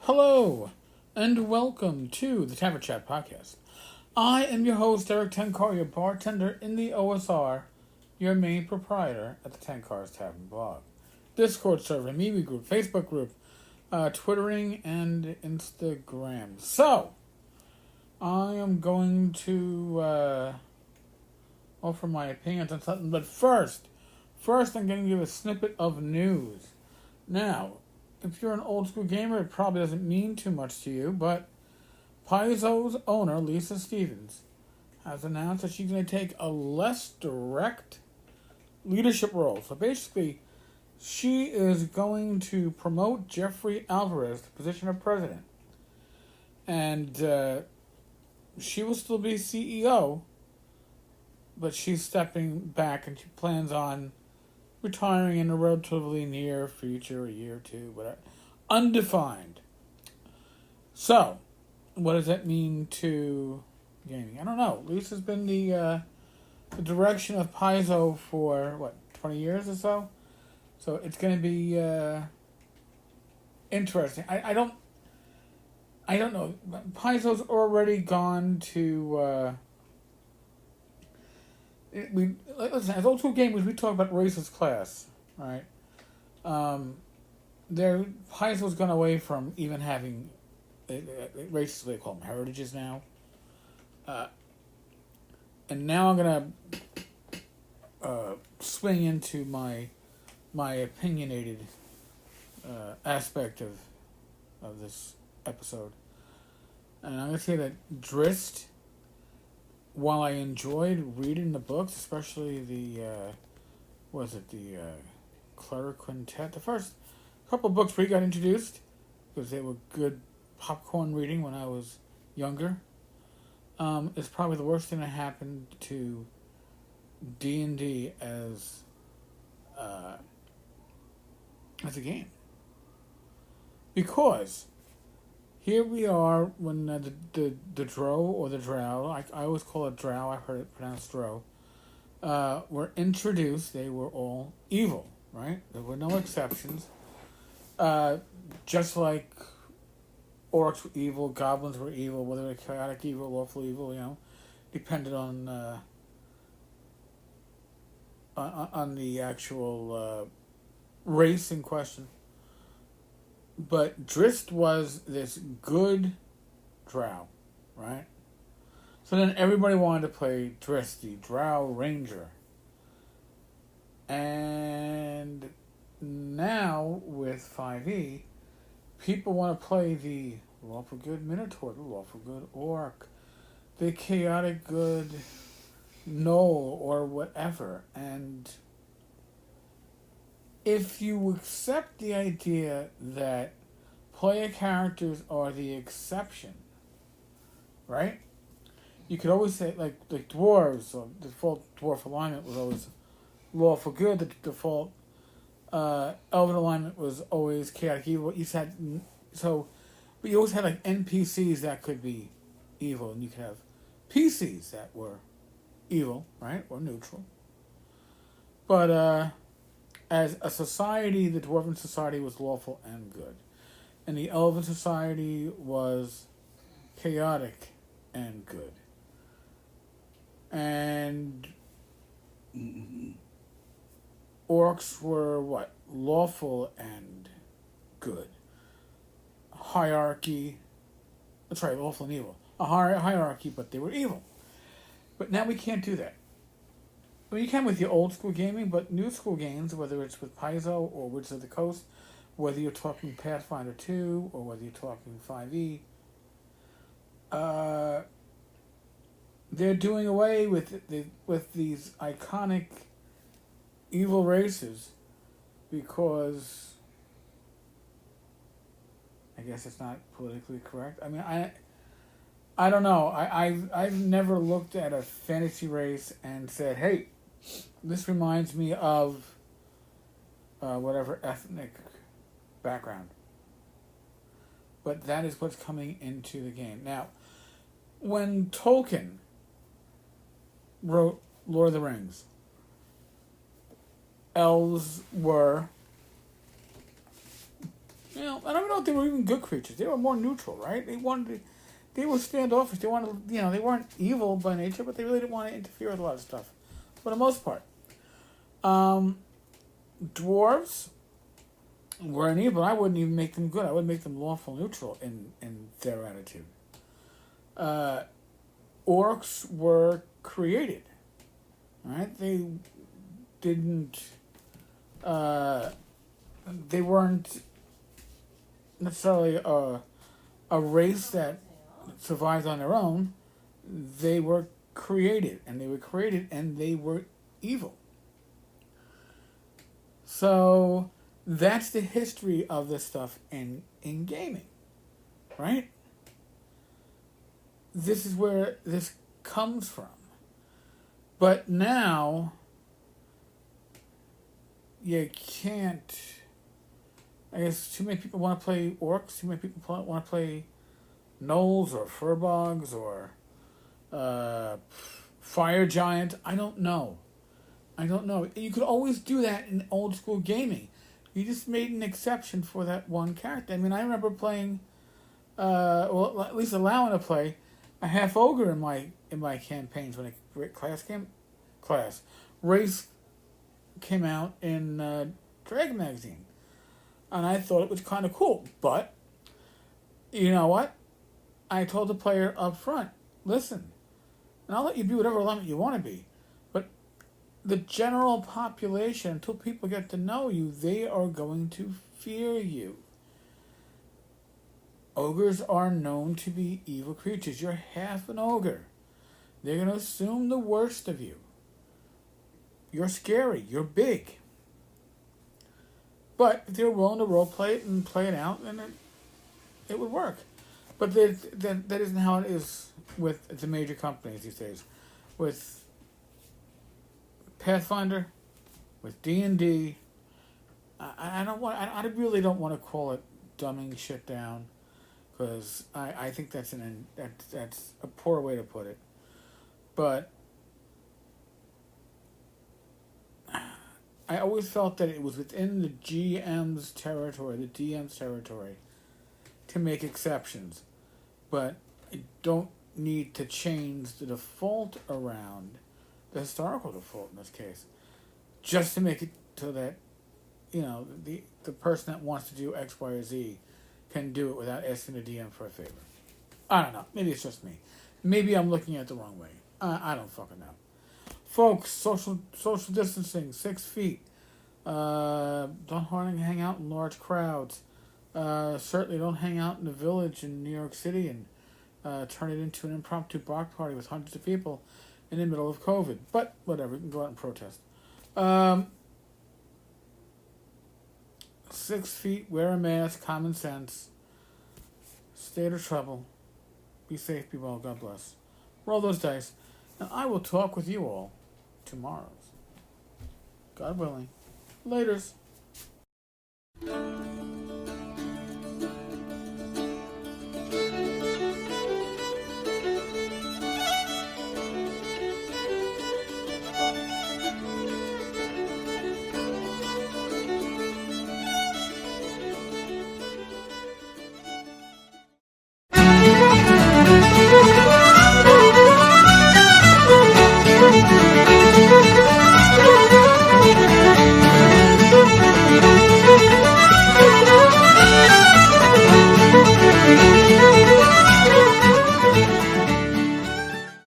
Hello, and welcome to the Tavern Chat Podcast. I am your host, Eric Tenkar, your bartender in the OSR, your main proprietor at the Tenkar's Tavern blog, Discord server, MeWe group, Facebook group, Twittering, and Instagram. So, I am going to offer my opinions on something, but first, I'm going to give a snippet of news. Now, if you're an old school gamer, it probably doesn't mean too much to you, but Paizo's owner, Lisa Stevens, has announced that she's going to take a less direct leadership role. So basically, she is going to promote Jeffrey Alvarez to the position of president. And she will still be CEO, but she's stepping back and she plans on retiring in a relatively near future, a year or two, whatever. Undefined. So, what does that mean to gaming? I don't know. Lisa's been the direction of Paizo for, 20 years or so? So, it's going to be interesting. I don't know. Paizo's already gone to... listen, as old school gamers, we talk about racist class, right? Paizo's gone away from even having racist, they call them heritages now. And now I'm gonna swing into my opinionated aspect of this episode, and I'm gonna say that Drizzt, while I enjoyed reading the books, especially the Clara Quintet, the first couple of books we got introduced, because they were good popcorn reading when I was younger, is probably the worst thing that happened to D&D as a game. Because here we are when the Drow or the Drow, I always call it Drow, I've heard it pronounced Drow, were introduced. They were all evil, right? There were no exceptions. Just like orcs were evil, goblins were evil, whether they're chaotic evil, lawful evil, depended on the actual race in question. But Drizzt was this good Drow, right? So then everybody wanted to play Drizzt, the Drow Ranger. And now, with 5e, people want to play the lawful good Minotaur, the lawful good Orc, the chaotic good Gnoll, or whatever. And if you accept the idea that player characters are the exception, right? You could always say, like dwarves, so the default dwarf alignment was always lawful good, the default elven alignment was always chaotic evil. But you always had like NPCs that could be evil, and you could have PCs that were evil, right, or neutral. But as a society, the Dwarven society was lawful and good. And the Elven society was chaotic and good. And orcs were lawful and good. Hierarchy. That's right, lawful and evil. A hierarchy, but they were evil. But now we can't do that. Well, you can with your old school gaming, but new school games, whether it's with Paizo or Wizards of the Coast, whether you're talking Pathfinder 2 or whether you're talking 5e, they're doing away with these iconic evil races because I guess it's not politically correct. I mean, I don't know. I've never looked at a fantasy race and said, hey, this reminds me of whatever ethnic background. But that is what's coming into the game. Now, when Tolkien wrote Lord of the Rings, elves were You know, I don't know if they were even good creatures. They were more neutral, right? They were standoffish. They wanted, you know, they weren't evil by nature, but they really didn't want to interfere with a lot of stuff, for the most part. Dwarves were an evil. I wouldn't even make them good. I would make them lawful neutral in their attitude. Orcs were created, right? They didn't. They weren't necessarily a race that survived on their own. They were created, and they were evil. So that's the history of this stuff in gaming, right? This is where this comes from. But now you can't. I guess too many people want to play orcs. Too many people want to play gnolls or furbogs or fire giant. I don't know. You could always do that in old school gaming. You just made an exception for that one character. I mean, I remember playing, well, at least allowing to play a half ogre in my campaigns when race came out in Dragon Magazine, and I thought it was kind of cool. But you know what? I told the player up front, listen, and I'll let you be whatever element you want to be, but the general population, until people get to know you, they are going to fear you. Ogres are known to be evil creatures. You're half an ogre. They're going to assume the worst of you. You're scary. You're big. But if they're willing to roleplay it and play it out, then it would work. But that isn't how it is with the major companies these days. With Pathfinder, with D&D, I really don't want to call it dumbing shit down, because I think that's a poor way to put it. But I always felt that it was within the GM's territory, the DM's territory, to make exceptions. But I don't need to change the default around, the historical default in this case, just to make it so that, you know, the person that wants to do X, Y, or Z can do it without asking the DM for a favor. I don't know. Maybe it's just me. Maybe I'm looking at it the wrong way. I don't fucking know. Folks, social distancing, 6 feet. Don't hang out in large crowds. Certainly don't hang out in the Village in New York City and turn it into an impromptu block party with hundreds of people in the middle of COVID. But whatever, you can go out and protest. 6 feet, wear a mask, common sense. Stay out of trouble. Be safe, be well, God bless. Roll those dice. And I will talk with you all tomorrow. God willing. Laters.